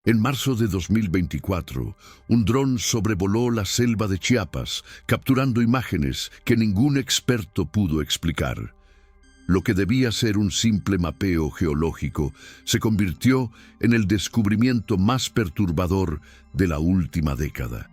En marzo de 2024, un dron sobrevoló la selva de Chiapas, capturando imágenes que ningún experto pudo explicar. Lo que debía ser un simple mapeo geológico se convirtió en el descubrimiento más perturbador de la última década.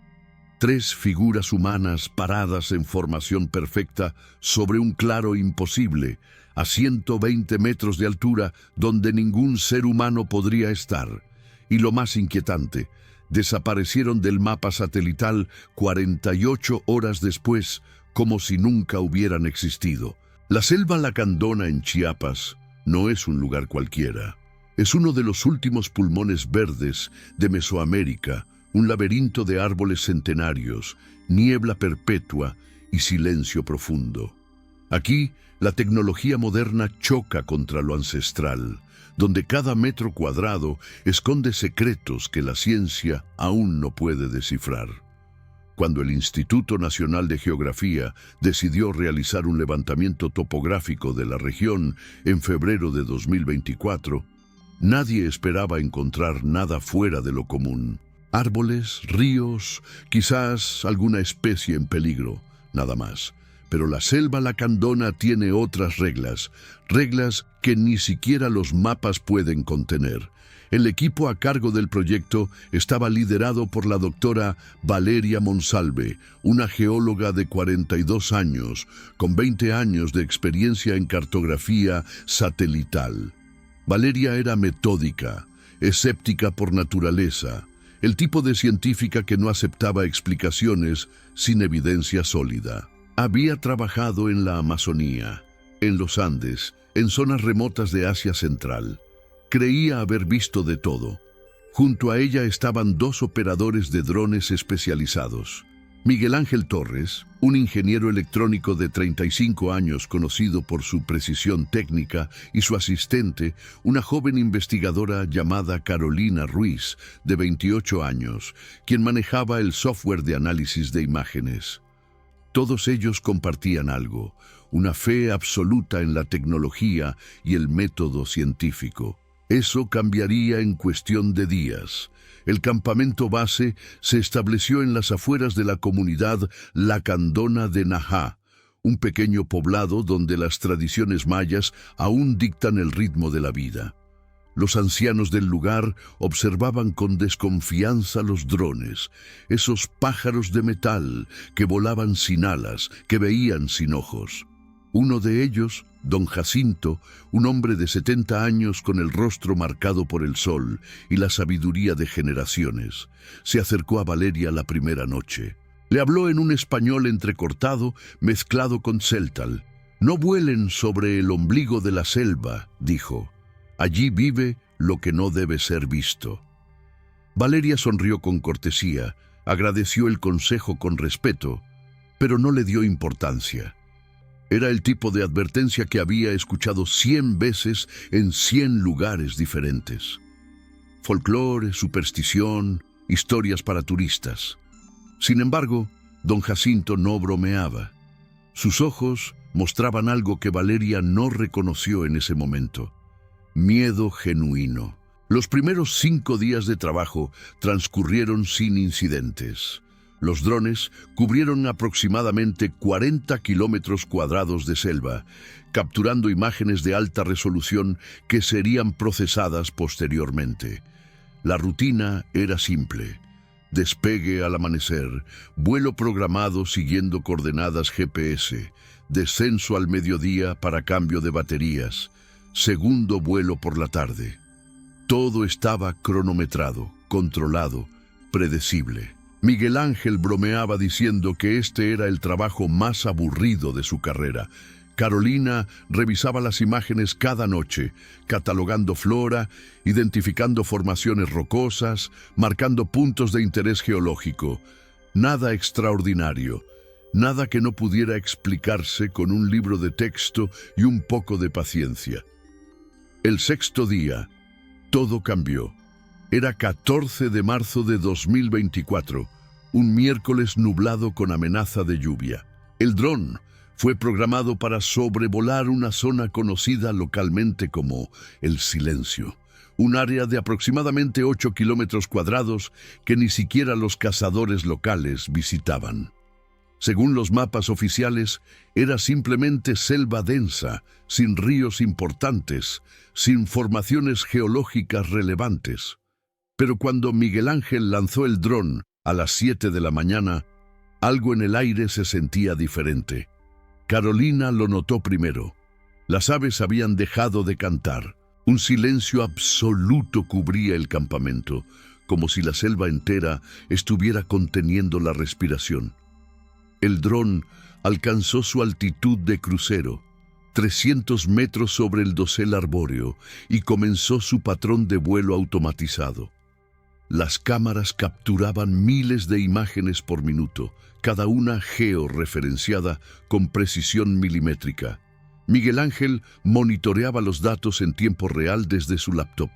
3 figuras humanas paradas en formación perfecta sobre un claro imposible, a 120 metros de altura donde ningún ser humano podría estar. Y lo más inquietante, desaparecieron del mapa satelital 48 horas después, como si nunca hubieran existido. La selva Lacandona en Chiapas no es un lugar cualquiera. Es uno de los últimos pulmones verdes de Mesoamérica, un laberinto de árboles centenarios, niebla perpetua y silencio profundo. Aquí, la tecnología moderna choca contra lo ancestral, donde cada metro cuadrado esconde secretos que la ciencia aún no puede descifrar. Cuando el Instituto Nacional de Geografía decidió realizar un levantamiento topográfico de la región en febrero de 2024, nadie esperaba encontrar nada fuera de lo común. Árboles, ríos, quizás alguna especie en peligro, nada más. Pero la selva lacandona tiene otras reglas que ni siquiera los mapas pueden contener. El equipo a cargo del proyecto estaba liderado por la doctora Valeria Monsalve, una geóloga de 42 años, con 20 años de experiencia en cartografía satelital. Valeria era metódica, escéptica por naturaleza, el tipo de científica que no aceptaba explicaciones sin evidencia sólida. Había trabajado en la Amazonía, en los Andes, en zonas remotas de Asia Central. Creía haber visto de todo. Junto a ella estaban 2 operadores de drones especializados. Miguel Ángel Torres, un ingeniero electrónico de 35 años conocido por su precisión técnica, y su asistente, una joven investigadora llamada Carolina Ruiz, de 28 años, quien manejaba el software de análisis de imágenes. Todos ellos compartían algo, una fe absoluta en la tecnología y el método científico. Eso cambiaría en cuestión de días. El campamento base se estableció en las afueras de la comunidad Lacandona de Najá, un pequeño poblado donde las tradiciones mayas aún dictan el ritmo de la vida. Los ancianos del lugar observaban con desconfianza los drones, esos pájaros de metal que volaban sin alas, que veían sin ojos. Uno de ellos, don Jacinto, un hombre de 70 años con el rostro marcado por el sol y la sabiduría de generaciones, se acercó a Valeria la primera noche. Le habló en un español entrecortado, mezclado con celtal. «No vuelen sobre el ombligo de la selva», dijo. «Allí vive lo que no debe ser visto». Valeria sonrió con cortesía, agradeció el consejo con respeto, pero no le dio importancia. Era el tipo de advertencia que había escuchado 100 veces en 100 lugares diferentes. Folclore, superstición, historias para turistas. Sin embargo, don Jacinto no bromeaba. Sus ojos mostraban algo que Valeria no reconoció en ese momento. Miedo genuino. Los primeros 5 días de trabajo transcurrieron sin incidentes. Los drones cubrieron aproximadamente 40 kilómetros cuadrados de selva, capturando imágenes de alta resolución que serían procesadas posteriormente. La rutina era simple. Despegue al amanecer, vuelo programado siguiendo coordenadas GPS, descenso al mediodía para cambio de baterías, segundo vuelo por la tarde. Todo estaba cronometrado, controlado, predecible. Miguel Ángel bromeaba diciendo que este era el trabajo más aburrido de su carrera. Carolina revisaba las imágenes cada noche, catalogando flora, identificando formaciones rocosas, marcando puntos de interés geológico. Nada extraordinario, nada que no pudiera explicarse con un libro de texto y un poco de paciencia. El 6º día, todo cambió. Era 14 de marzo de 2024, un miércoles nublado con amenaza de lluvia. El dron fue programado para sobrevolar una zona conocida localmente como El Silencio, un área de aproximadamente 8 kilómetros cuadrados que ni siquiera los cazadores locales visitaban. Según los mapas oficiales, era simplemente selva densa, sin ríos importantes, sin formaciones geológicas relevantes. Pero cuando Miguel Ángel lanzó el dron a las 7 de la mañana, algo en el aire se sentía diferente. Carolina lo notó primero. Las aves habían dejado de cantar. Un silencio absoluto cubría el campamento, como si la selva entera estuviera conteniendo la respiración. El dron alcanzó su altitud de crucero, 300 metros sobre el dosel arbóreo, y comenzó su patrón de vuelo automatizado. Las cámaras capturaban miles de imágenes por minuto, cada una georreferenciada con precisión milimétrica. Miguel Ángel monitoreaba los datos en tiempo real desde su laptop,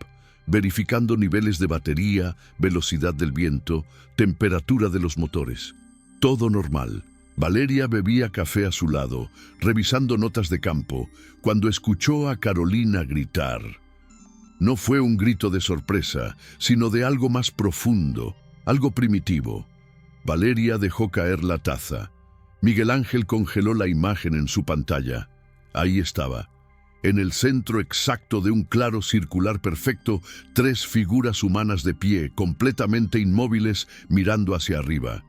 verificando niveles de batería, velocidad del viento, temperatura de los motores. Todo normal. Valeria bebía café a su lado, revisando notas de campo, cuando escuchó a Carolina gritar. No fue un grito de sorpresa, sino de algo más profundo, algo primitivo. Valeria dejó caer la taza. Miguel Ángel congeló la imagen en su pantalla. Ahí estaba, en el centro exacto de un claro circular perfecto, 3 figuras humanas de pie, completamente inmóviles, mirando hacia arriba.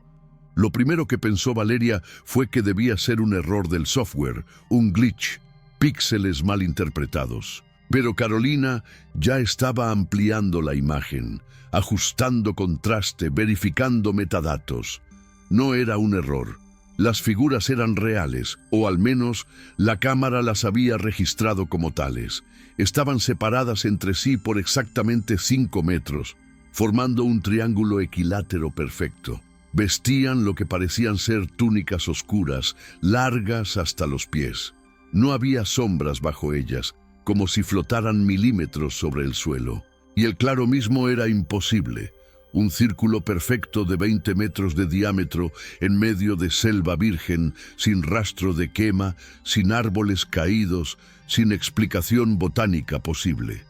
Lo primero que pensó Valeria fue que debía ser un error del software, un glitch, píxeles mal interpretados. Pero Carolina ya estaba ampliando la imagen, ajustando contraste, verificando metadatos. No era un error. Las figuras eran reales, o al menos la cámara las había registrado como tales. Estaban separadas entre sí por exactamente 5 metros, formando un triángulo equilátero perfecto. Vestían lo que parecían ser túnicas oscuras, largas hasta los pies. No había sombras bajo ellas, como si flotaran milímetros sobre el suelo. Y el claro mismo era imposible. Un círculo perfecto de 20 metros de diámetro en medio de selva virgen, sin rastro de quema, sin árboles caídos, sin explicación botánica posible.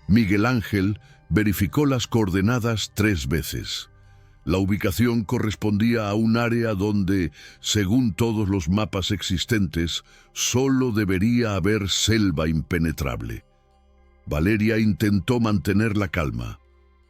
Miguel Ángel verificó las coordenadas 3 veces. La ubicación correspondía a un área donde, según todos los mapas existentes, solo debería haber selva impenetrable. Valeria intentó mantener la calma.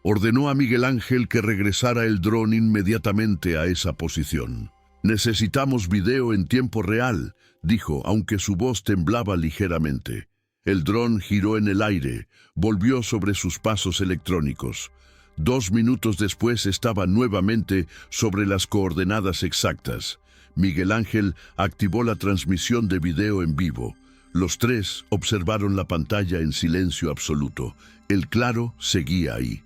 Ordenó a Miguel Ángel que regresara el dron inmediatamente a esa posición. «Necesitamos video en tiempo real», dijo, aunque su voz temblaba ligeramente. El dron giró en el aire, volvió sobre sus pasos electrónicos. 2 minutos después estaba nuevamente sobre las coordenadas exactas. Miguel Ángel activó la transmisión de video en vivo. Los 3 observaron la pantalla en silencio absoluto. El claro seguía ahí,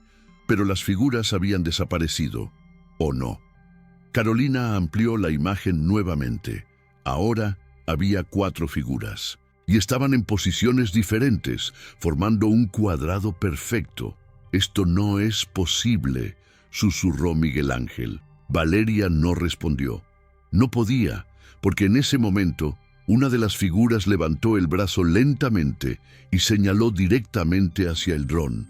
pero las figuras habían desaparecido, ¿o no? Carolina amplió la imagen nuevamente. Ahora había 4 figuras, y estaban en posiciones diferentes, formando un cuadrado perfecto. «Esto no es posible», susurró Miguel Ángel. Valeria no respondió. No podía, porque en ese momento una de las figuras levantó el brazo lentamente y señaló directamente hacia el dron.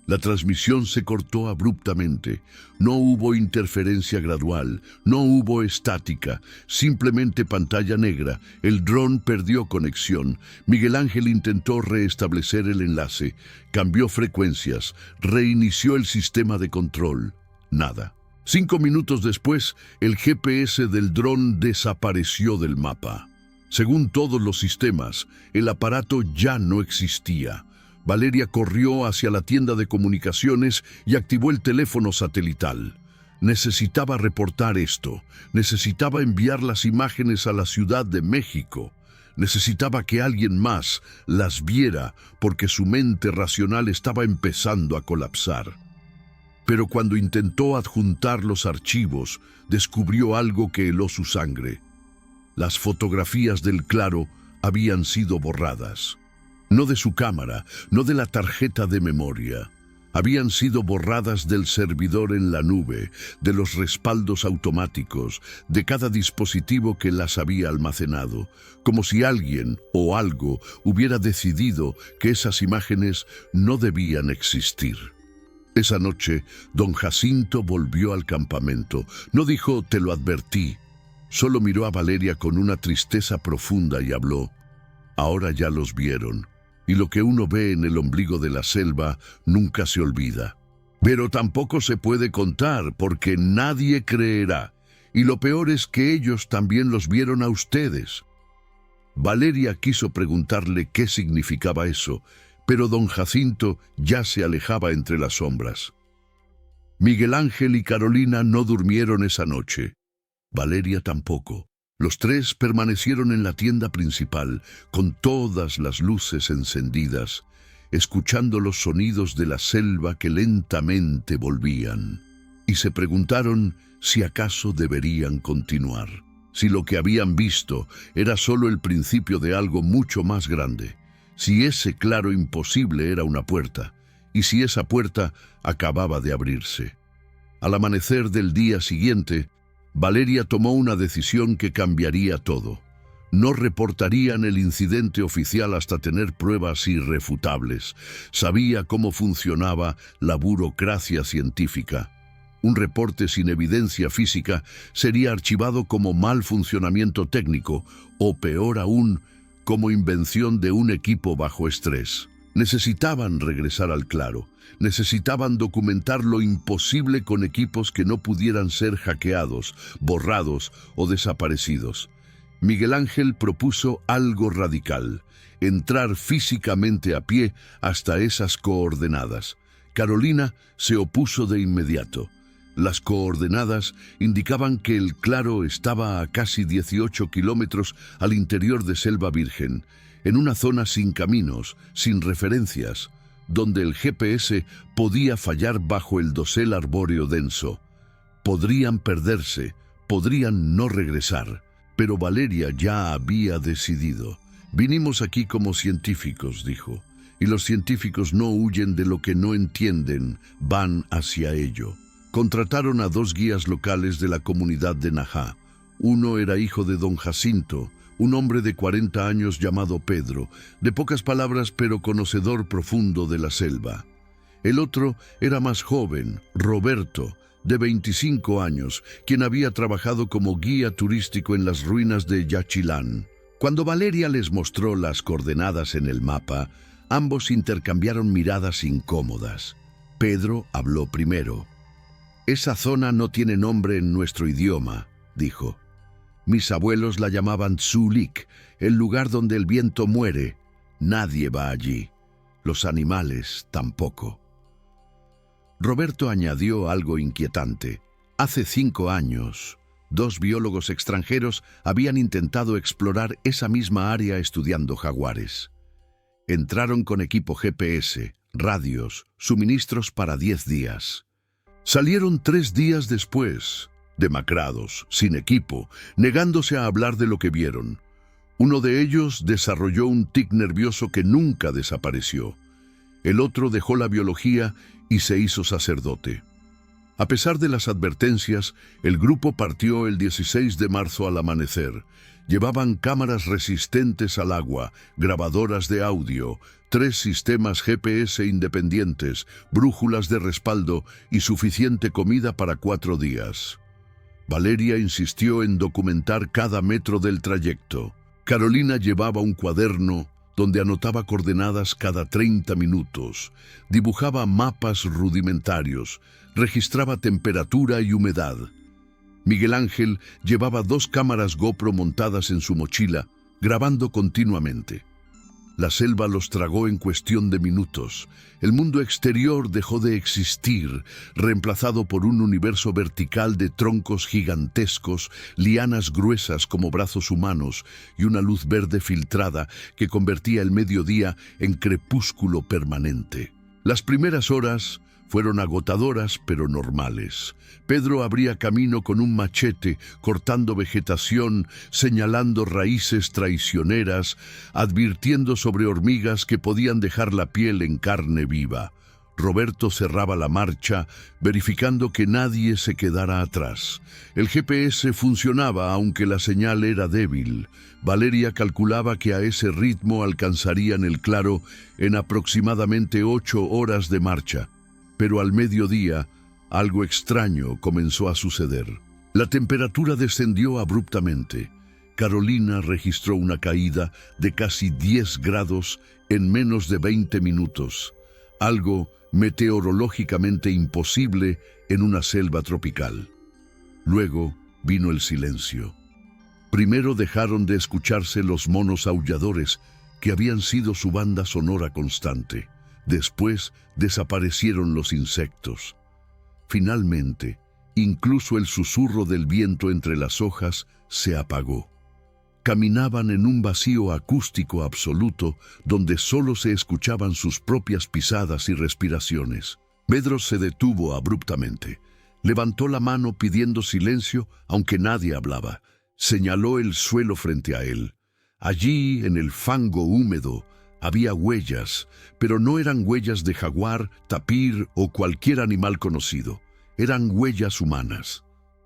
La transmisión se cortó abruptamente. No hubo interferencia gradual, no hubo estática, simplemente pantalla negra. El dron perdió conexión. Miguel Ángel intentó restablecer el enlace, cambió frecuencias, reinició el sistema de control. Nada. 5 minutos después, el GPS del dron desapareció del mapa. Según todos los sistemas, el aparato ya no existía. Valeria corrió hacia la tienda de comunicaciones y activó el teléfono satelital. Necesitaba reportar esto. Necesitaba enviar las imágenes a la Ciudad de México. Necesitaba que alguien más las viera porque su mente racional estaba empezando a colapsar. Pero cuando intentó adjuntar los archivos, descubrió algo que heló su sangre. Las fotografías del claro habían sido borradas. No de su cámara, no de la tarjeta de memoria. habían sido borradas del servidor en la nube, de los respaldos automáticos, de cada dispositivo que las había almacenado, como si alguien o algo hubiera decidido que esas imágenes no debían existir. Esa noche, don Jacinto volvió al campamento. No dijo «te lo advertí», solo miró a Valeria con una tristeza profunda y habló: «Ahora ya los vieron, y lo que uno ve en el ombligo de la selva nunca se olvida. Pero tampoco se puede contar porque nadie creerá, y lo peor es que ellos también los vieron a ustedes». Valeria quiso preguntarle qué significaba eso, pero don Jacinto ya se alejaba entre las sombras. Miguel Ángel y Carolina no durmieron esa noche. Valeria tampoco. Los tres permanecieron en la tienda principal, con todas las luces encendidas, escuchando los sonidos de la selva que lentamente volvían, y se preguntaron si acaso deberían continuar, si lo que habían visto era solo el principio de algo mucho más grande, si ese claro imposible era una puerta, y si esa puerta acababa de abrirse. Al amanecer del día siguiente, Valeria tomó una decisión que cambiaría todo. No reportarían el incidente oficial hasta tener pruebas irrefutables. Sabía cómo funcionaba la burocracia científica. Un reporte sin evidencia física sería archivado como mal funcionamiento técnico, o peor aún, como invención de un equipo bajo estrés. Necesitaban regresar al claro. Necesitaban documentar lo imposible con equipos que no pudieran ser hackeados, borrados o desaparecidos. Miguel Ángel propuso algo radical: entrar físicamente a pie hasta esas coordenadas. Carolina se opuso de inmediato. Las coordenadas indicaban que el claro estaba a casi 18 kilómetros al interior de Selva Virgen, en una zona sin caminos, sin referencias, donde el GPS podía fallar bajo el dosel arbóreo denso. Podrían perderse, podrían no regresar, pero Valeria ya había decidido. «Vinimos aquí como científicos», dijo, «y los científicos no huyen de lo que no entienden, van hacia ello». Contrataron a 2 guías locales de la comunidad de Najá. Uno era hijo de don Jacinto, un hombre de 40 años llamado Pedro, de pocas palabras pero conocedor profundo de la selva. El otro era más joven, Roberto, de 25 años, quien había trabajado como guía turístico en las ruinas de Yaxchilán. Cuando Valeria les mostró las coordenadas en el mapa, ambos intercambiaron miradas incómodas. Pedro habló primero. «Esa zona no tiene nombre en nuestro idioma», dijo. «Mis abuelos la llamaban Tzulik, el lugar donde el viento muere. Nadie va allí. Los animales tampoco». Roberto añadió algo inquietante. Hace 5 años, 2 biólogos extranjeros habían intentado explorar esa misma área estudiando jaguares. Entraron con equipo GPS, radios, suministros para 10 días. Salieron 3 días después, demacrados, sin equipo, negándose a hablar de lo que vieron. Uno de ellos desarrolló un tic nervioso que nunca desapareció. El otro dejó la biología y se hizo sacerdote. A pesar de las advertencias, el grupo partió el 16 de marzo al amanecer. Llevaban cámaras resistentes al agua, grabadoras de audio, 3 sistemas GPS independientes, brújulas de respaldo y suficiente comida para 4 días. Valeria insistió en documentar cada metro del trayecto. Carolina llevaba un cuaderno donde anotaba coordenadas cada 30 minutos, dibujaba mapas rudimentarios, registraba temperatura y humedad. Miguel Ángel llevaba 2 cámaras GoPro montadas en su mochila, grabando continuamente. La selva los tragó en cuestión de minutos. El mundo exterior dejó de existir, reemplazado por un universo vertical de troncos gigantescos, lianas gruesas como brazos humanos y una luz verde filtrada que convertía el mediodía en crepúsculo permanente. Las primeras horas fueron agotadoras pero normales. Pedro abría camino con un machete, cortando vegetación, señalando raíces traicioneras, advirtiendo sobre hormigas que podían dejar la piel en carne viva. Roberto cerraba la marcha, verificando que nadie se quedara atrás. El GPS funcionaba, aunque la señal era débil. Valeria calculaba que a ese ritmo alcanzarían el claro en aproximadamente 8 horas de marcha. Pero al mediodía, algo extraño comenzó a suceder. La temperatura descendió abruptamente. Carolina registró una caída de casi 10 grados en menos de 20 minutos. Algo meteorológicamente imposible en una selva tropical. Luego vino el silencio. Primero dejaron de escucharse los monos aulladores, que habían sido su banda sonora constante. Después desaparecieron los insectos. Finalmente, incluso el susurro del viento entre las hojas se apagó. Caminaban en un vacío acústico absoluto donde solo se escuchaban sus propias pisadas y respiraciones. Pedro se detuvo abruptamente. Levantó la mano pidiendo silencio, aunque nadie hablaba. Señaló el suelo frente a él. Allí, en el fango húmedo, había huellas, pero no eran huellas de jaguar, tapir o cualquier animal conocido. Eran huellas humanas,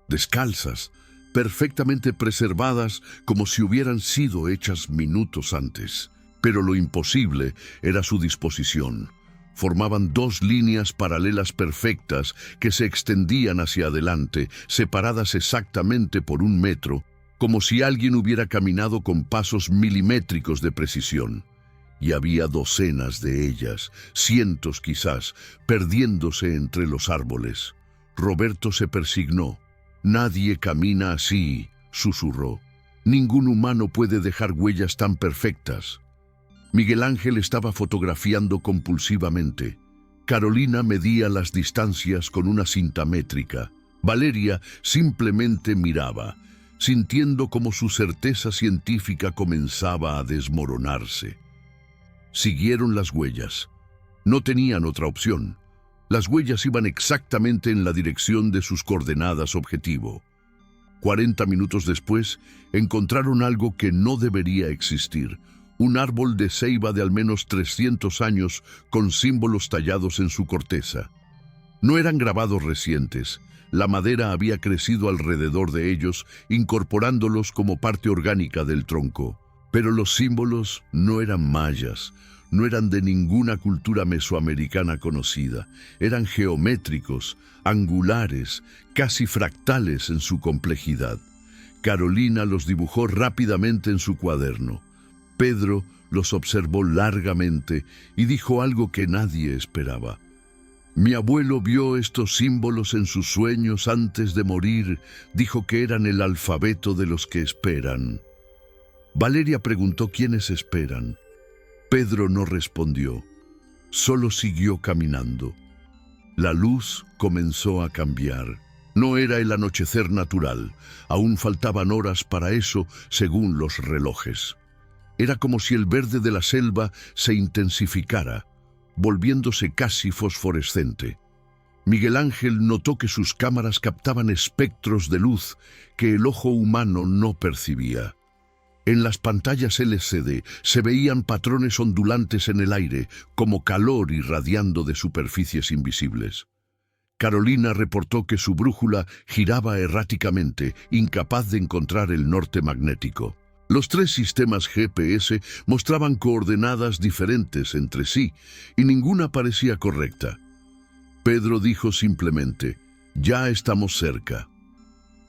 descalzas, perfectamente preservadas como si hubieran sido hechas minutos antes. Pero lo imposible era su disposición. Formaban 2 líneas paralelas perfectas que se extendían hacia adelante, separadas exactamente por 1 metro, como si alguien hubiera caminado con pasos milimétricos de precisión. Y había docenas de ellas, cientos quizás, perdiéndose entre los árboles. Roberto se persignó. «Nadie camina así», susurró. «Ningún humano puede dejar huellas tan perfectas». Miguel Ángel estaba fotografiando compulsivamente. Carolina medía las distancias con una cinta métrica. Valeria simplemente miraba, sintiendo como su certeza científica comenzaba a desmoronarse. Siguieron las huellas. No tenían otra opción. Las huellas iban exactamente en la dirección de sus coordenadas objetivo. 40 minutos después, encontraron algo que no debería existir. Un árbol de ceiba de al menos 300 años con símbolos tallados en su corteza. No eran grabados recientes. La madera había crecido alrededor de ellos, incorporándolos como parte orgánica del tronco. Pero los símbolos no eran mayas. No eran de ninguna cultura mesoamericana conocida. Eran geométricos, angulares, casi fractales en su complejidad. Carolina los dibujó rápidamente en su cuaderno. Pedro los observó largamente y dijo algo que nadie esperaba. «Mi abuelo vio estos símbolos en sus sueños antes de morir. Dijo que eran el alfabeto de los que esperan». Valeria preguntó quiénes esperan. Pedro no respondió, solo siguió caminando. La luz comenzó a cambiar. No era el anochecer natural, aún faltaban horas para eso según los relojes. Era como si el verde de la selva se intensificara, volviéndose casi fosforescente. Miguel Ángel notó que sus cámaras captaban espectros de luz que el ojo humano no percibía. En las pantallas LCD se veían patrones ondulantes en el aire, como calor irradiando de superficies invisibles. Carolina reportó que su brújula giraba erráticamente, incapaz de encontrar el norte magnético. Los 3 sistemas GPS mostraban coordenadas diferentes entre sí, y ninguna parecía correcta. Pedro dijo simplemente, «Ya estamos cerca».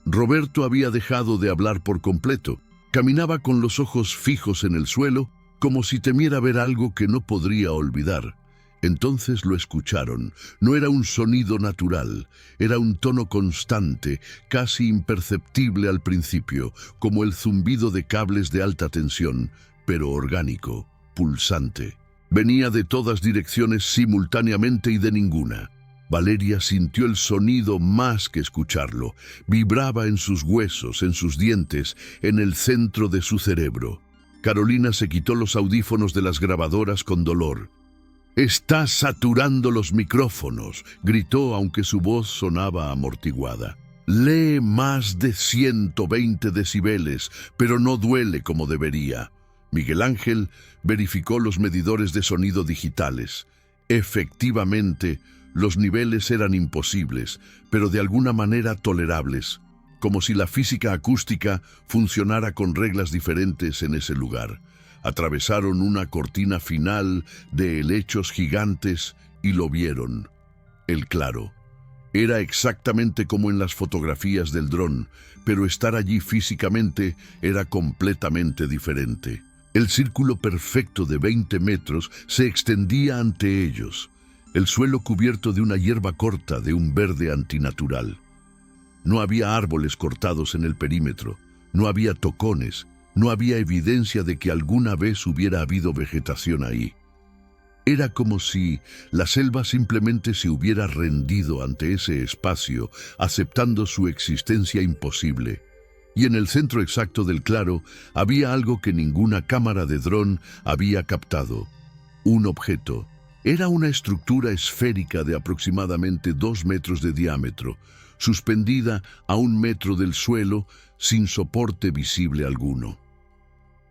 Roberto había dejado de hablar por completo. Caminaba con los ojos fijos en el suelo, como si temiera ver algo que no podría olvidar. Entonces lo escucharon. No era un sonido natural, era un tono constante, casi imperceptible al principio, como el zumbido de cables de alta tensión, pero orgánico, pulsante. Venía de todas direcciones simultáneamente y de ninguna. Valeria sintió el sonido más que escucharlo. Vibraba en sus huesos, en sus dientes, en el centro de su cerebro. Carolina se quitó los audífonos de las grabadoras con dolor. «Está saturando los micrófonos», gritó aunque su voz sonaba amortiguada. «Lee más de 120 decibeles, pero no duele como debería». Miguel Ángel verificó los medidores de sonido digitales. Efectivamente, los niveles eran imposibles, pero de alguna manera tolerables, como si la física acústica funcionara con reglas diferentes en ese lugar. Atravesaron una cortina final de helechos gigantes y lo vieron. El claro. Era exactamente como en las fotografías del dron, pero estar allí físicamente era completamente diferente. El círculo perfecto de 20 metros se extendía ante ellos, el suelo cubierto de una hierba corta de un verde antinatural. No había árboles cortados en el perímetro, no había tocones, no había evidencia de que alguna vez hubiera habido vegetación ahí. Era como si la selva simplemente se hubiera rendido ante ese espacio, aceptando su existencia imposible. Y en el centro exacto del claro había algo que ninguna cámara de dron había captado. Un objeto. Era una estructura esférica de aproximadamente 2 metros de diámetro, suspendida a 1 metro del suelo sin soporte visible alguno.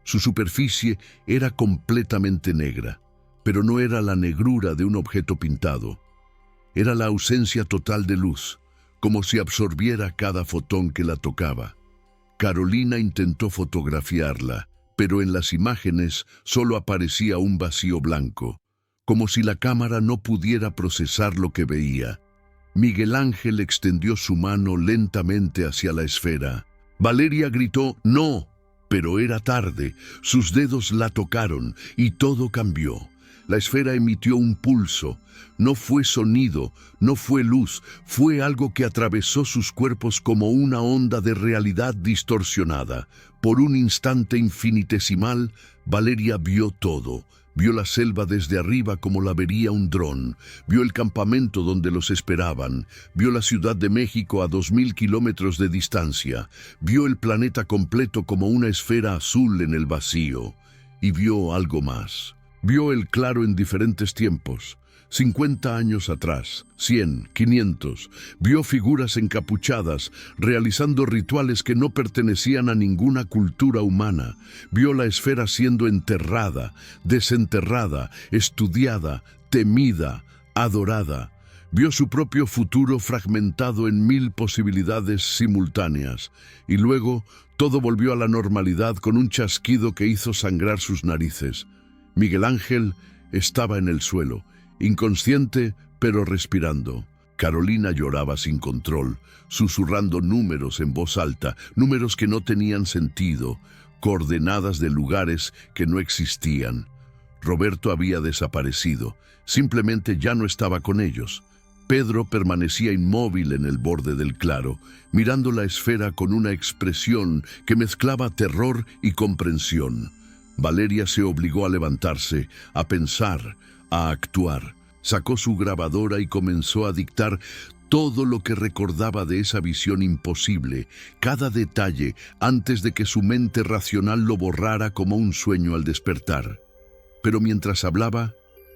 Su superficie era completamente negra, pero no era la negrura de un objeto pintado. Era la ausencia total de luz, como si absorbiera cada fotón que la tocaba. Carolina intentó fotografiarla, pero en las imágenes solo aparecía un vacío blanco, como si la cámara no pudiera procesar lo que veía. Miguel Ángel extendió su mano lentamente hacia la esfera. Valeria gritó «¡No!», pero era tarde. Sus dedos la tocaron y todo cambió. La esfera emitió un pulso. No fue sonido, no fue luz, fue algo que atravesó sus cuerpos como una onda de realidad distorsionada. Por un instante infinitesimal, Valeria vio todo. Vio la selva desde arriba como la vería un dron. Vio el campamento donde los esperaban. Vio la Ciudad de México a 2000 kilómetros de distancia. Vio el planeta completo como una esfera azul en el vacío. Y vio algo más. Vio el claro en diferentes tiempos. 50 años atrás, 100, 500, vio figuras encapuchadas, realizando rituales que no pertenecían a ninguna cultura humana. Vio la esfera siendo enterrada, desenterrada, estudiada, temida, adorada. Vio su propio futuro fragmentado en 1000 posibilidades simultáneas. Y luego, todo volvió a la normalidad con un chasquido que hizo sangrar sus narices. Miguel Ángel estaba en el suelo, inconsciente, pero respirando. Carolina lloraba sin control, susurrando números en voz alta, números que no tenían sentido, coordenadas de lugares que no existían. Roberto había desaparecido, simplemente ya no estaba con ellos. Pedro permanecía inmóvil en el borde del claro, mirando la esfera con una expresión que mezclaba terror y comprensión. Valeria se obligó a levantarse, a pensar, a actuar. Sacó su grabadora y comenzó a dictar todo lo que recordaba de esa visión imposible, cada detalle, antes de que su mente racional lo borrara como un sueño al despertar. Pero mientras hablaba,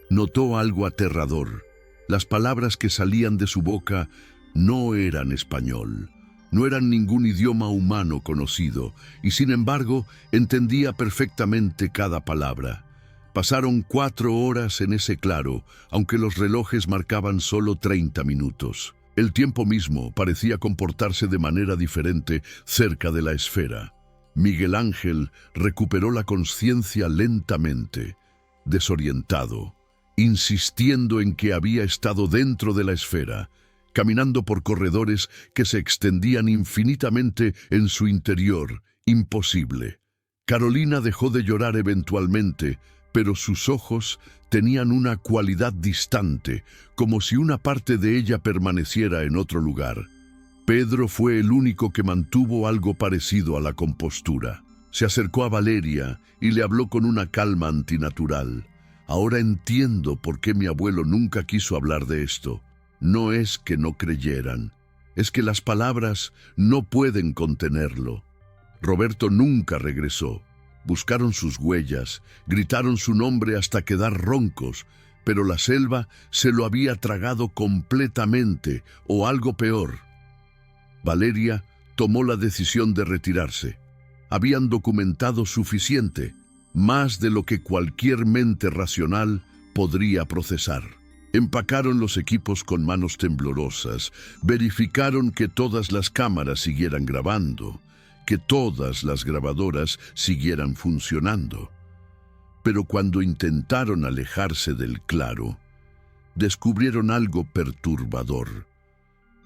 notó algo aterrador. Las palabras que salían de su boca no eran español. No eran ningún idioma humano conocido, y sin embargo entendía perfectamente cada palabra. Pasaron 4 horas en ese claro, aunque los relojes marcaban solo 30 minutos. El tiempo mismo parecía comportarse de manera diferente cerca de la esfera. Miguel Ángel recuperó la conciencia lentamente, desorientado, insistiendo en que había estado dentro de la esfera, caminando por corredores que se extendían infinitamente en su interior. Imposible. Carolina dejó de llorar eventualmente, pero sus ojos tenían una cualidad distante, como si una parte de ella permaneciera en otro lugar. Pedro fue el único que mantuvo algo parecido a la compostura. Se acercó a Valeria y le habló con una calma antinatural. Ahora entiendo por qué mi abuelo nunca quiso hablar de esto. No es que no creyeran, es que las palabras no pueden contenerlo. Roberto nunca regresó. Buscaron sus huellas, gritaron su nombre hasta quedar roncos, pero la selva se lo había tragado completamente, o algo peor. Valeria tomó la decisión de retirarse. Habían documentado suficiente, más de lo que cualquier mente racional podría procesar. Empacaron los equipos con manos temblorosas, verificaron que todas las cámaras siguieran grabando, que todas las grabadoras siguieran funcionando. Pero cuando intentaron alejarse del claro, descubrieron algo perturbador.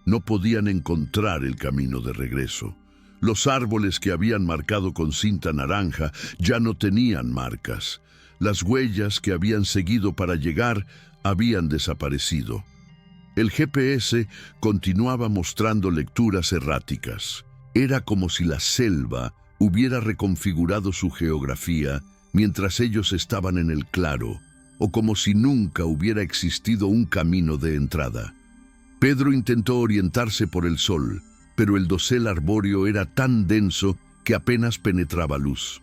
No podían encontrar el camino de regreso. Los árboles que habían marcado con cinta naranja ya no tenían marcas. Las huellas que habían seguido para llegar habían desaparecido. El GPS continuaba mostrando lecturas erráticas. Era como si la selva hubiera reconfigurado su geografía mientras ellos estaban en el claro, o como si nunca hubiera existido un camino de entrada. Pedro intentó orientarse por el sol, pero el dosel arbóreo era tan denso que apenas penetraba luz.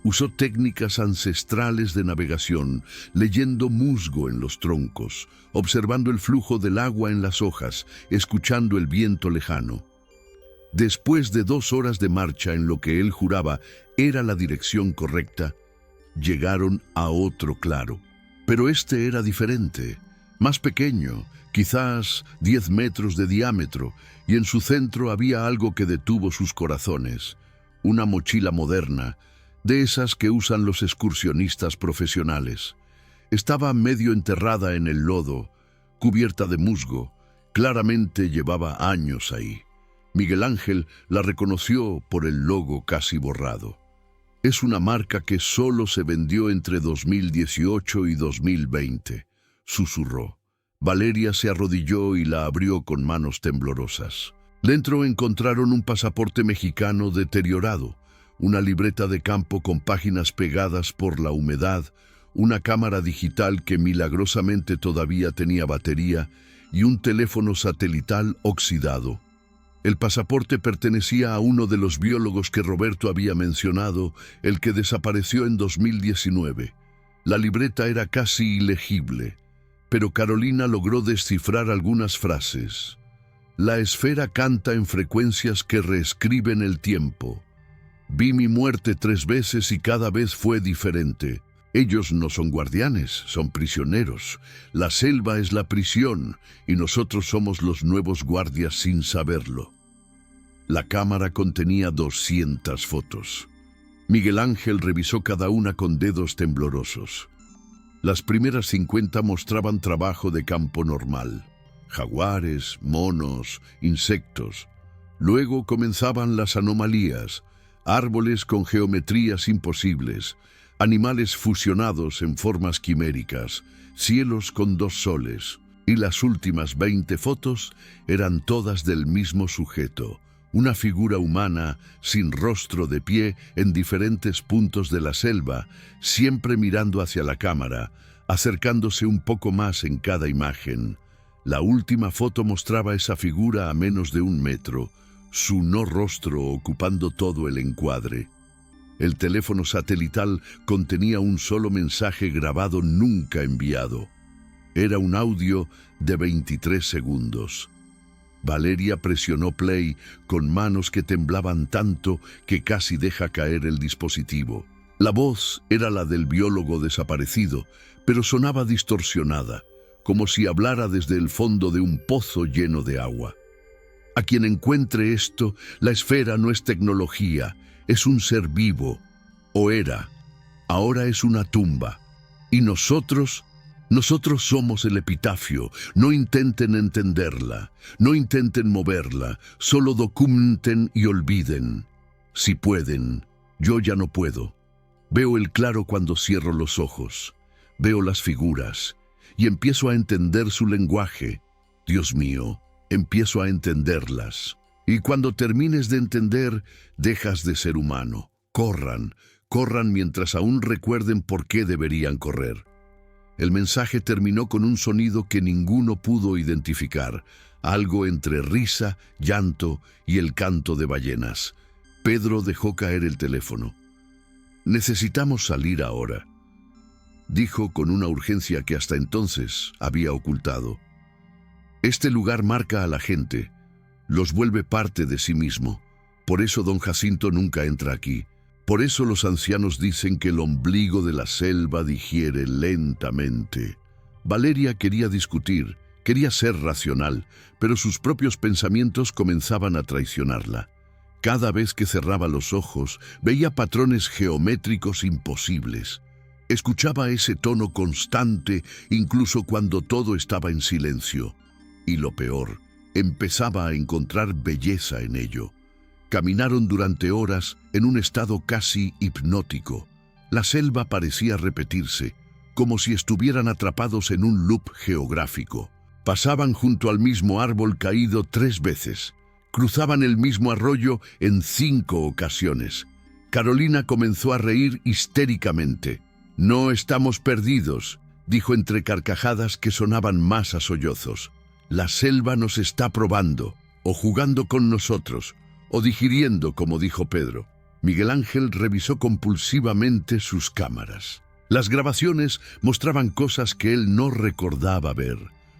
Usó técnicas ancestrales de navegación, leyendo musgo en los troncos, observando el flujo del agua en las hojas, escuchando el viento lejano. Después de 2 horas de marcha en lo que él juraba era la dirección correcta, llegaron a otro claro. Pero este era diferente, más pequeño, quizás 10 metros de diámetro, y en su centro había algo que detuvo sus corazones, una mochila moderna, de esas que usan los excursionistas profesionales. Estaba medio enterrada en el lodo, cubierta de musgo. Claramente llevaba años ahí. Miguel Ángel la reconoció por el logo casi borrado. Es una marca que solo se vendió entre 2018 y 2020, susurró. Valeria se arrodilló y la abrió con manos temblorosas. Dentro encontraron un pasaporte mexicano deteriorado, una libreta de campo con páginas pegadas por la humedad, una cámara digital que milagrosamente todavía tenía batería y un teléfono satelital oxidado. El pasaporte pertenecía a uno de los biólogos que Roberto había mencionado, el que desapareció en 2019. La libreta era casi ilegible, pero Carolina logró descifrar algunas frases. La esfera canta en frecuencias que reescriben el tiempo. Vi mi muerte 3 veces y cada vez fue diferente. Ellos no son guardianes, son prisioneros. La selva es la prisión y nosotros somos los nuevos guardias sin saberlo. La cámara contenía 200 fotos. Miguel Ángel revisó cada una con dedos temblorosos. Las primeras 50 mostraban trabajo de campo normal. Jaguares, monos, insectos. Luego comenzaban las anomalías. Árboles con geometrías imposibles, animales fusionados en formas quiméricas, cielos con 2 soles, y las últimas 20 fotos eran todas del mismo sujeto, una figura humana sin rostro de pie en diferentes puntos de la selva, siempre mirando hacia la cámara, acercándose un poco más en cada imagen. La última foto mostraba esa figura a menos de 1 metro, su no rostro ocupando todo el encuadre. El teléfono satelital contenía un solo mensaje grabado nunca enviado. Era un audio de 23 segundos. Valeria presionó play con manos que temblaban tanto que casi deja caer el dispositivo. La voz era la del biólogo desaparecido, pero sonaba distorsionada, como si hablara desde el fondo de un pozo lleno de agua. A quien encuentre esto, la esfera no es tecnología, es un ser vivo. O era, ahora es una tumba. Y nosotros somos el epitafio. No intenten entenderla, no intenten moverla, solo documenten y olviden. Si pueden, yo ya no puedo. Veo el claro cuando cierro los ojos, veo las figuras y empiezo a entender su lenguaje. Dios mío, empiezo a entenderlas. Y cuando termines de entender, dejas de ser humano. Corran, corran mientras aún recuerden por qué deberían correr. El mensaje terminó con un sonido que ninguno pudo identificar, algo entre risa, llanto y el canto de ballenas. Pedro dejó caer el teléfono. Necesitamos salir ahora, dijo con una urgencia que hasta entonces había ocultado. Este lugar marca a la gente, los vuelve parte de sí mismo. Por eso don Jacinto nunca entra aquí. Por eso los ancianos dicen que el ombligo de la selva digiere lentamente. Valeria quería discutir, quería ser racional, pero sus propios pensamientos comenzaban a traicionarla. Cada vez que cerraba los ojos, veía patrones geométricos imposibles. Escuchaba ese tono constante, incluso cuando todo estaba en silencio. Y lo peor, empezaba a encontrar belleza en ello. Caminaron durante horas en un estado casi hipnótico. La selva parecía repetirse, como si estuvieran atrapados en un loop geográfico. Pasaban junto al mismo árbol caído 3 veces. Cruzaban el mismo arroyo en 5 ocasiones. Carolina comenzó a reír histéricamente. «No estamos perdidos», dijo entre carcajadas que sonaban más a sollozos. «La selva nos está probando, o jugando con nosotros, o digiriendo, como dijo Pedro». Miguel Ángel revisó compulsivamente sus cámaras. Las grabaciones mostraban cosas que él no recordaba ver.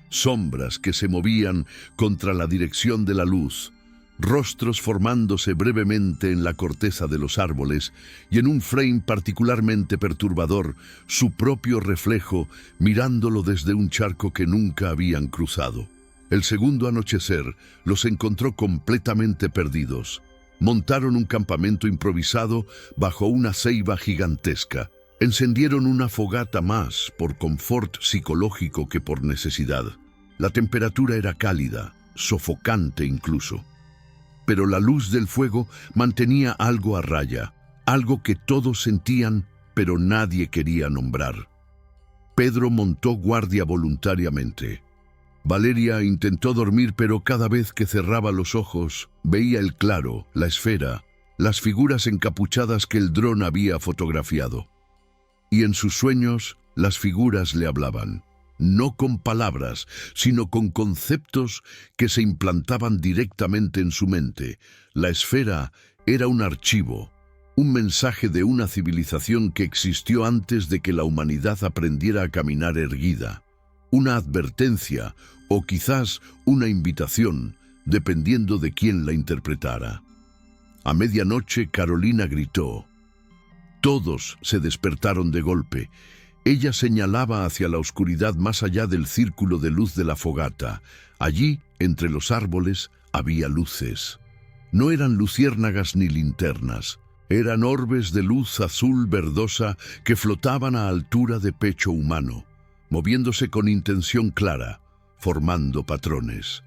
Sombras que se movían contra la dirección de la luz, rostros formándose brevemente en la corteza de los árboles y en un frame particularmente perturbador, su propio reflejo mirándolo desde un charco que nunca habían cruzado. El segundo anochecer los encontró completamente perdidos. Montaron un campamento improvisado bajo una ceiba gigantesca. Encendieron una fogata más por confort psicológico que por necesidad. La temperatura era cálida, sofocante incluso. Pero la luz del fuego mantenía algo a raya, algo que todos sentían, pero nadie quería nombrar. Pedro montó guardia voluntariamente. Valeria intentó dormir, pero cada vez que cerraba los ojos, veía el claro, la esfera, las figuras encapuchadas que el dron había fotografiado. Y en sus sueños, las figuras le hablaban, no con palabras, sino con conceptos que se implantaban directamente en su mente. La esfera era un archivo, un mensaje de una civilización que existió antes de que la humanidad aprendiera a caminar erguida. Una advertencia, o quizás una invitación, dependiendo de quién la interpretara. A medianoche, Carolina gritó. Todos se despertaron de golpe. Ella señalaba hacia la oscuridad más allá del círculo de luz de la fogata. Allí, entre los árboles, había luces. No eran luciérnagas ni linternas. Eran orbes de luz azul verdosa que flotaban a altura de pecho humano, moviéndose con intención clara, formando patrones.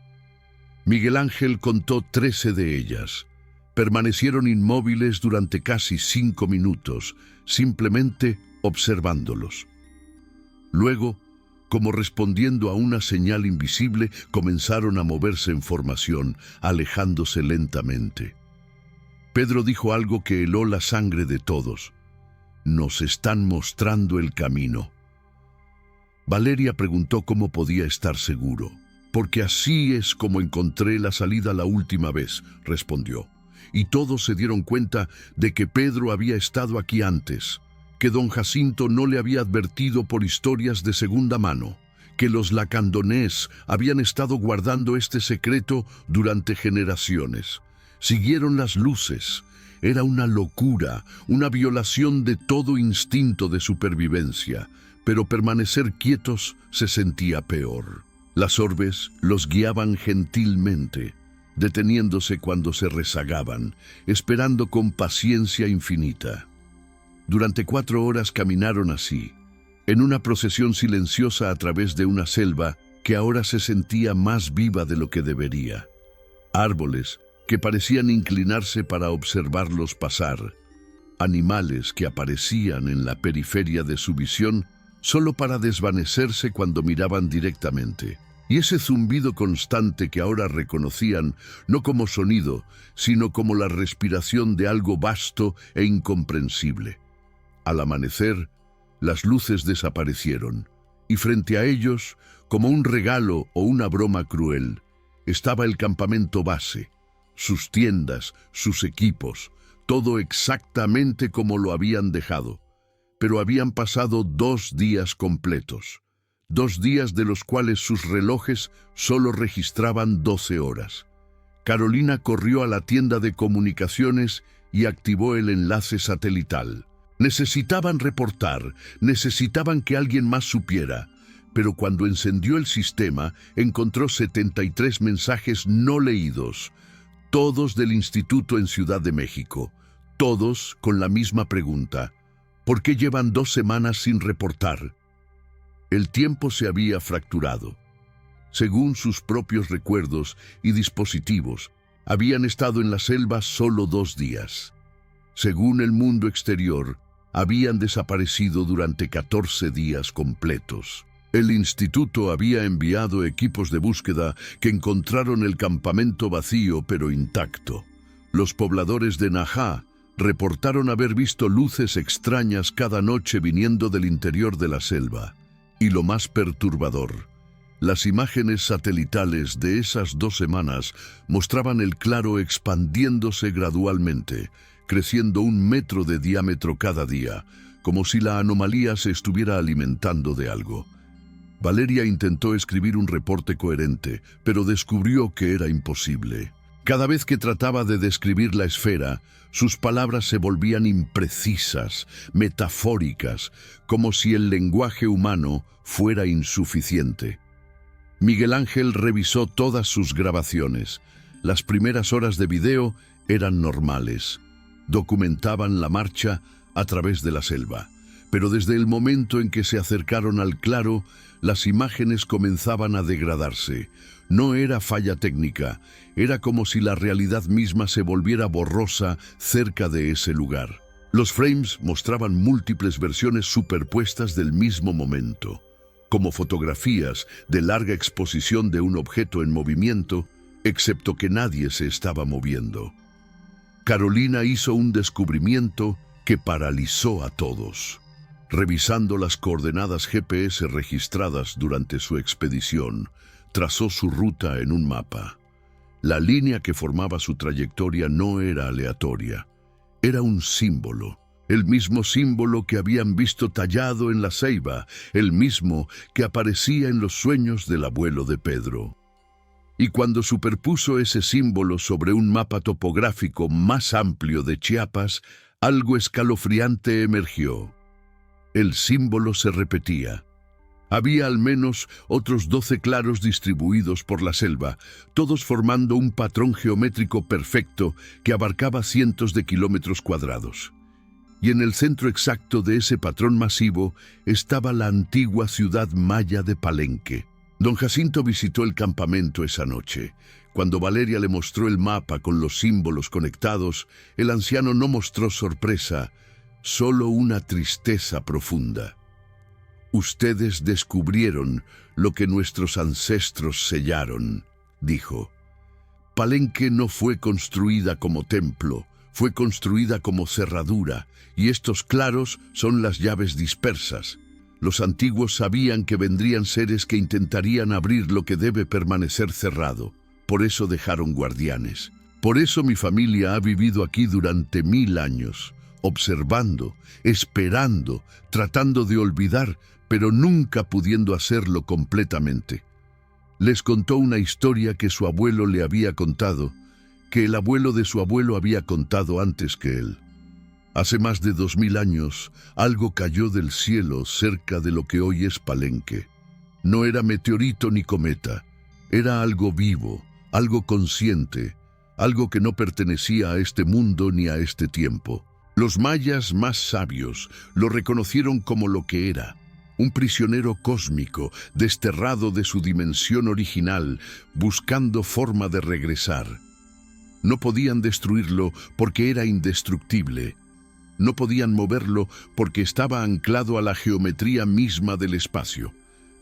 Miguel Ángel contó 13 de ellas. Permanecieron inmóviles durante casi 5 minutos, simplemente observándolos. Luego, como respondiendo a una señal invisible, comenzaron a moverse en formación, alejándose lentamente. Pedro dijo algo que heló la sangre de todos. «Nos están mostrando el camino». Valeria preguntó cómo podía estar seguro. «Porque así es como encontré la salida la última vez», respondió. Y todos se dieron cuenta de que Pedro había estado aquí antes, que don Jacinto no le había advertido por historias de segunda mano, que los lacandonés habían estado guardando este secreto durante generaciones. Siguieron las luces. Era una locura, una violación de todo instinto de supervivencia, pero permanecer quietos se sentía peor. Las orbes los guiaban gentilmente, deteniéndose cuando se rezagaban, esperando con paciencia infinita. Durante 4 horas caminaron así, en una procesión silenciosa a través de una selva que ahora se sentía más viva de lo que debería. Árboles que parecían inclinarse para observarlos pasar, animales que aparecían en la periferia de su visión solo para desvanecerse cuando miraban directamente. Y ese zumbido constante que ahora reconocían no como sonido, sino como la respiración de algo vasto e incomprensible. Al amanecer, las luces desaparecieron, y frente a ellos, como un regalo o una broma cruel, estaba el campamento base, sus tiendas, sus equipos, todo exactamente como lo habían dejado. Pero habían pasado 2 días completos. 2 días de los cuales sus relojes solo registraban 12 horas. Carolina corrió a la tienda de comunicaciones y activó el enlace satelital. Necesitaban reportar, necesitaban que alguien más supiera, pero cuando encendió el sistema encontró 73 mensajes no leídos, todos del Instituto en Ciudad de México, todos con la misma pregunta: ¿por qué llevan 2 semanas sin reportar? El tiempo se había fracturado. Según sus propios recuerdos y dispositivos, habían estado en la selva solo 2 días. Según el mundo exterior, habían desaparecido durante 14 días completos. El instituto había enviado equipos de búsqueda que encontraron el campamento vacío pero intacto. Los pobladores de Najá reportaron haber visto luces extrañas cada noche viniendo del interior de la selva. Y lo más perturbador, las imágenes satelitales de esas 2 semanas mostraban el claro expandiéndose gradualmente, creciendo 1 metro de diámetro cada día, como si la anomalía se estuviera alimentando de algo. Valeria intentó escribir un reporte coherente, pero descubrió que era imposible. Cada vez que trataba de describir la esfera, sus palabras se volvían imprecisas, metafóricas, como si el lenguaje humano fuera insuficiente. Miguel Ángel revisó todas sus grabaciones. Las primeras horas de video eran normales. Documentaban la marcha a través de la selva. Pero desde el momento en que se acercaron al claro, las imágenes comenzaban a degradarse. No era falla técnica, era como si la realidad misma se volviera borrosa cerca de ese lugar. Los frames mostraban múltiples versiones superpuestas del mismo momento, como fotografías de larga exposición de un objeto en movimiento, excepto que nadie se estaba moviendo. Carolina hizo un descubrimiento que paralizó a todos. Revisando las coordenadas GPS registradas durante su expedición, trazó su ruta en un mapa. La línea que formaba su trayectoria no era aleatoria, era un símbolo, el mismo símbolo que habían visto tallado en la ceiba, el mismo que aparecía en los sueños del abuelo de Pedro. Y cuando superpuso ese símbolo sobre un mapa topográfico más amplio de Chiapas, algo escalofriante emergió. El símbolo se repetía. Había al menos otros 12 claros distribuidos por la selva, todos formando un patrón geométrico perfecto que abarcaba cientos de kilómetros cuadrados. Y en el centro exacto de ese patrón masivo estaba la antigua ciudad maya de Palenque. Don Jacinto visitó el campamento esa noche. Cuando Valeria le mostró el mapa con los símbolos conectados, el anciano no mostró sorpresa, solo una tristeza profunda. «Ustedes descubrieron lo que nuestros ancestros sellaron», dijo. «Palenque no fue construida como templo, fue construida como cerradura, y estos claros son las llaves dispersas. Los antiguos sabían que vendrían seres que intentarían abrir lo que debe permanecer cerrado. Por eso dejaron guardianes. Por eso mi familia ha vivido aquí durante 1000 años, observando, esperando, tratando de olvidar, pero nunca pudiendo hacerlo completamente». Les contó una historia que su abuelo le había contado, que el abuelo de su abuelo había contado antes que él. Hace más de 2000 años, algo cayó del cielo cerca de lo que hoy es Palenque. No era meteorito ni cometa, era algo vivo, algo consciente, algo que no pertenecía a este mundo ni a este tiempo. Los mayas más sabios lo reconocieron como lo que era, un prisionero cósmico, desterrado de su dimensión original, buscando forma de regresar. No podían destruirlo porque era indestructible. No podían moverlo porque estaba anclado a la geometría misma del espacio.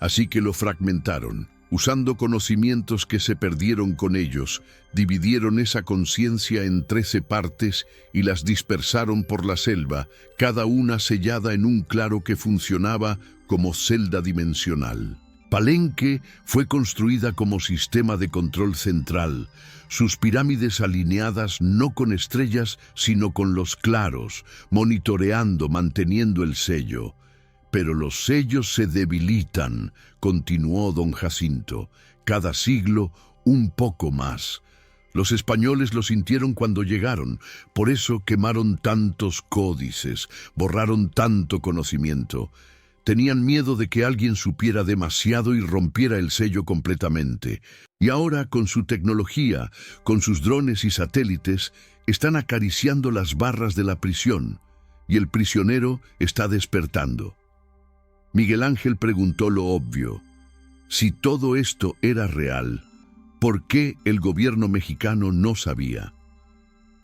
Así que lo fragmentaron. Usando conocimientos que se perdieron con ellos, dividieron esa conciencia en 13 partes y las dispersaron por la selva, cada una sellada en un claro que funcionaba como celda dimensional. Palenque fue construida como sistema de control central, sus pirámides alineadas no con estrellas, sino con los claros, monitoreando, manteniendo el sello. Pero los sellos se debilitan, continuó don Jacinto, cada siglo un poco más. Los españoles lo sintieron cuando llegaron, por eso quemaron tantos códices, borraron tanto conocimiento. Tenían miedo de que alguien supiera demasiado y rompiera el sello completamente. Y ahora, con su tecnología, con sus drones y satélites, están acariciando las barras de la prisión, y el prisionero está despertando. Miguel Ángel preguntó lo obvio. Si todo esto era real, ¿por qué el gobierno mexicano no sabía?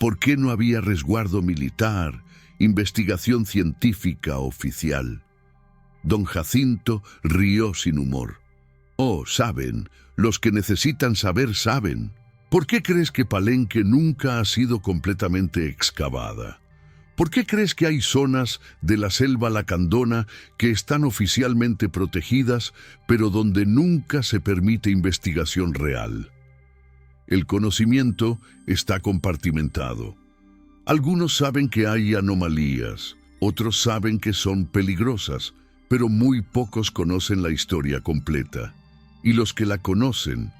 ¿Por qué no había resguardo militar, investigación científica oficial? Don Jacinto rió sin humor. Oh, saben, los que necesitan saber saben. ¿Por qué crees que Palenque nunca ha sido completamente excavada? ¿Por qué crees que hay zonas de la selva lacandona que están oficialmente protegidas, pero donde nunca se permite investigación real? El conocimiento está compartimentado. Algunos saben que hay anomalías, otros saben que son peligrosas, pero muy pocos conocen la historia completa. Y los que la conocen,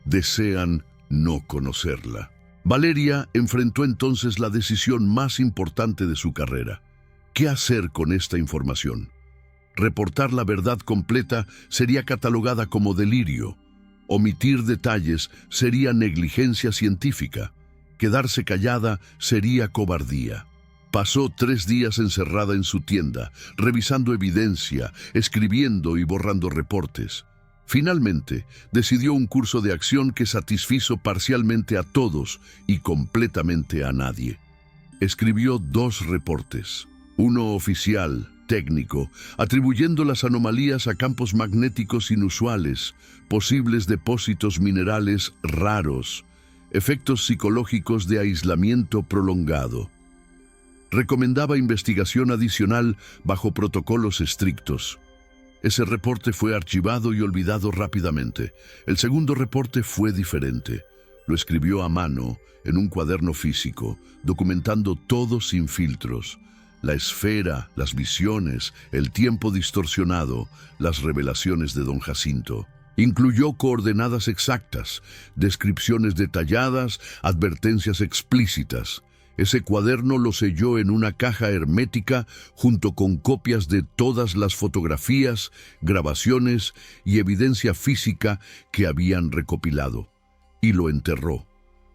desean no conocerla. Valeria enfrentó entonces la decisión más importante de su carrera. ¿Qué hacer con esta información? Reportar la verdad completa sería catalogada como delirio. Omitir detalles sería negligencia científica. Quedarse callada sería cobardía. Pasó 3 días encerrada en su tienda, revisando evidencia, escribiendo y borrando reportes. Finalmente, decidió un curso de acción que satisfizo parcialmente a todos y completamente a nadie. Escribió 2 reportes, uno oficial, técnico, atribuyendo las anomalías a campos magnéticos inusuales, posibles depósitos minerales raros, efectos psicológicos de aislamiento prolongado. Recomendaba investigación adicional bajo protocolos estrictos. Ese reporte fue archivado y olvidado rápidamente. El segundo reporte fue diferente. Lo escribió a mano, en un cuaderno físico, documentando todo sin filtros. La esfera, las visiones, el tiempo distorsionado, las revelaciones de don Jacinto. Incluyó coordenadas exactas, descripciones detalladas, advertencias explícitas. Ese cuaderno lo selló en una caja hermética junto con copias de todas las fotografías, grabaciones y evidencia física que habían recopilado. Y lo enterró.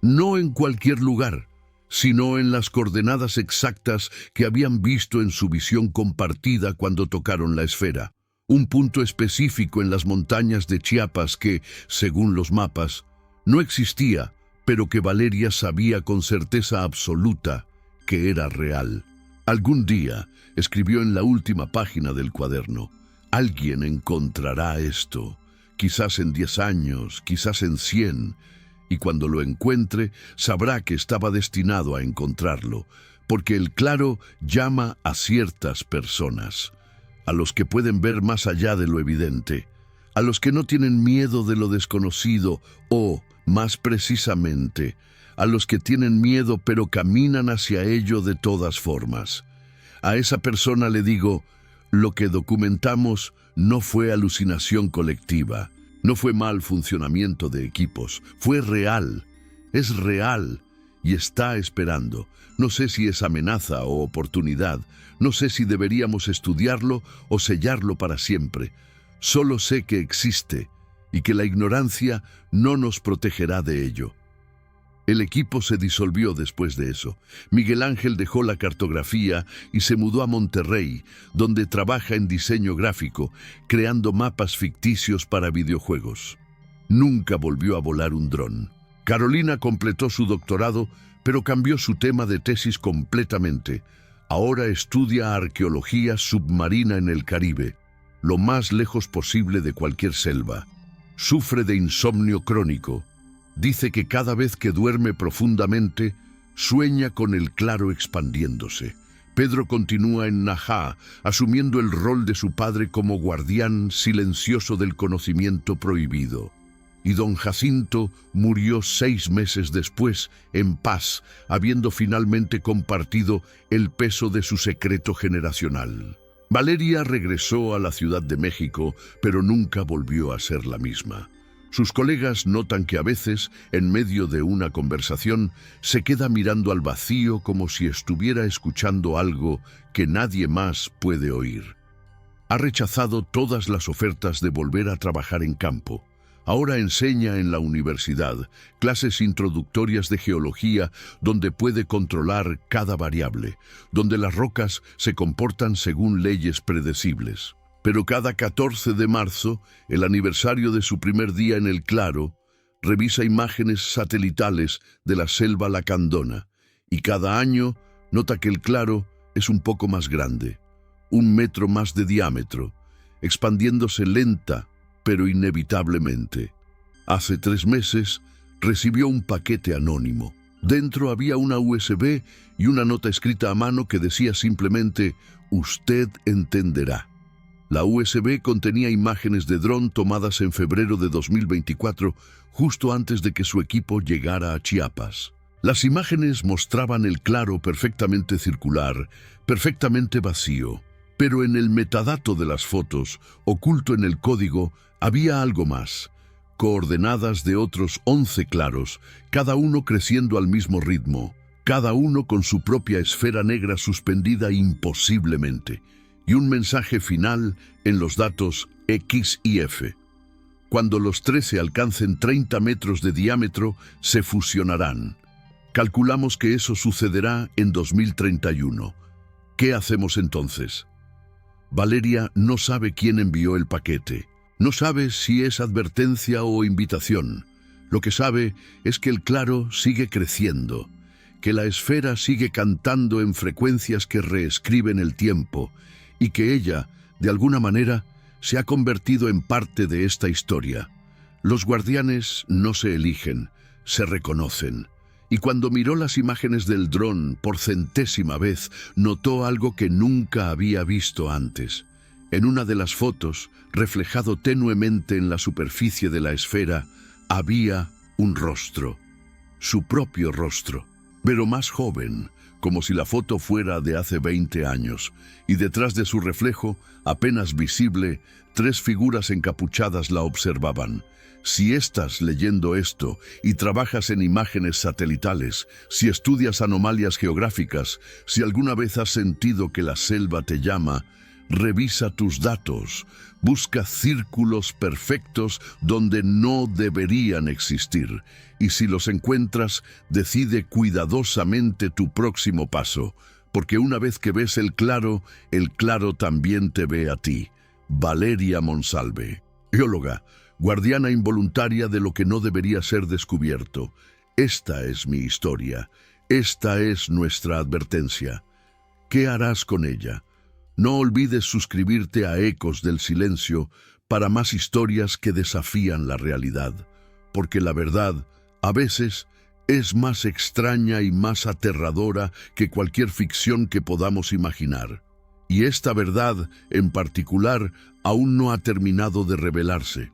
No en cualquier lugar, sino en las coordenadas exactas que habían visto en su visión compartida cuando tocaron la esfera. Un punto específico en las montañas de Chiapas que, según los mapas, no existía, pero que Valeria sabía con certeza absoluta que era real. Algún día, escribió en la última página del cuaderno, alguien encontrará esto, quizás en 10 años, quizás en 100, y cuando lo encuentre, sabrá que estaba destinado a encontrarlo, porque el claro llama a ciertas personas, a los que pueden ver más allá de lo evidente, a los que no tienen miedo de lo desconocido o, más precisamente, a los que tienen miedo pero caminan hacia ello de todas formas. A esa persona le digo, lo que documentamos no fue alucinación colectiva, no fue mal funcionamiento de equipos, fue real, es real y está esperando. No sé si es amenaza o oportunidad, no sé si deberíamos estudiarlo o sellarlo para siempre. Solo sé que existe y que la ignorancia no nos protegerá de ello. El equipo se disolvió después de eso. Miguel Ángel dejó la cartografía y se mudó a Monterrey, donde trabaja en diseño gráfico, creando mapas ficticios para videojuegos. Nunca volvió a volar un dron. Carolina completó su doctorado, pero cambió su tema de tesis completamente. Ahora estudia arqueología submarina en el Caribe, lo más lejos posible de cualquier selva. Sufre de insomnio crónico. Dice que cada vez que duerme profundamente, sueña con el claro expandiéndose. Pedro continúa en Najá, asumiendo el rol de su padre como guardián silencioso del conocimiento prohibido. Y don Jacinto murió 6 meses después, en paz, habiendo finalmente compartido el peso de su secreto generacional. Valeria regresó a la Ciudad de México, pero nunca volvió a ser la misma. Sus colegas notan que a veces, en medio de una conversación, se queda mirando al vacío como si estuviera escuchando algo que nadie más puede oír. Ha rechazado todas las ofertas de volver a trabajar en campo. Ahora enseña en la universidad clases introductorias de geología donde puede controlar cada variable, donde las rocas se comportan según leyes predecibles. Pero cada 14 de marzo, el aniversario de su primer día en el Claro, revisa imágenes satelitales de la selva lacandona y cada año nota que el Claro es un poco más grande, 1 metro más de diámetro, expandiéndose lenta pero inevitablemente. Hace 3 meses recibió un paquete anónimo. Dentro había una USB y una nota escrita a mano que decía simplemente «Usted entenderá». La USB contenía imágenes de dron tomadas en febrero de 2024, justo antes de que su equipo llegara a Chiapas. Las imágenes mostraban el Claro perfectamente circular, perfectamente vacío, pero en el metadato de las fotos, oculto en el código, había algo más. Coordenadas de otros 11 claros, cada uno creciendo al mismo ritmo, cada uno con su propia esfera negra suspendida imposiblemente, y un mensaje final en los datos X y F. Cuando los 13 alcancen 30 metros de diámetro, se fusionarán. Calculamos que eso sucederá en 2031. ¿Qué hacemos entonces? Valeria no sabe quién envió el paquete. No sabe si es advertencia o invitación. Lo que sabe es que el Claro sigue creciendo, que la esfera sigue cantando en frecuencias que reescriben el tiempo y que ella, de alguna manera, se ha convertido en parte de esta historia. Los guardianes no se eligen, se reconocen. Y cuando miró las imágenes del dron por 100ª vez, notó algo que nunca había visto antes. En una de las fotos, reflejado tenuemente en la superficie de la esfera, había un rostro, su propio rostro, pero más joven, como si la foto fuera de hace 20 años, y detrás de su reflejo, apenas visible, 3 figuras encapuchadas la observaban. Si estás leyendo esto y trabajas en imágenes satelitales, si estudias anomalias geográficas, si alguna vez has sentido que la selva te llama, revisa tus datos, busca círculos perfectos donde no deberían existir, y si los encuentras, decide cuidadosamente tu próximo paso, porque una vez que ves el Claro también te ve a ti. Valeria Monsalve, geóloga, guardiana involuntaria de lo que no debería ser descubierto. Esta es mi historia, esta es nuestra advertencia. ¿Qué harás con ella? No olvides suscribirte a Ecos del Silencio para más historias que desafían la realidad, porque la verdad, a veces, es más extraña y más aterradora que cualquier ficción que podamos imaginar. Y esta verdad, en particular, aún no ha terminado de revelarse.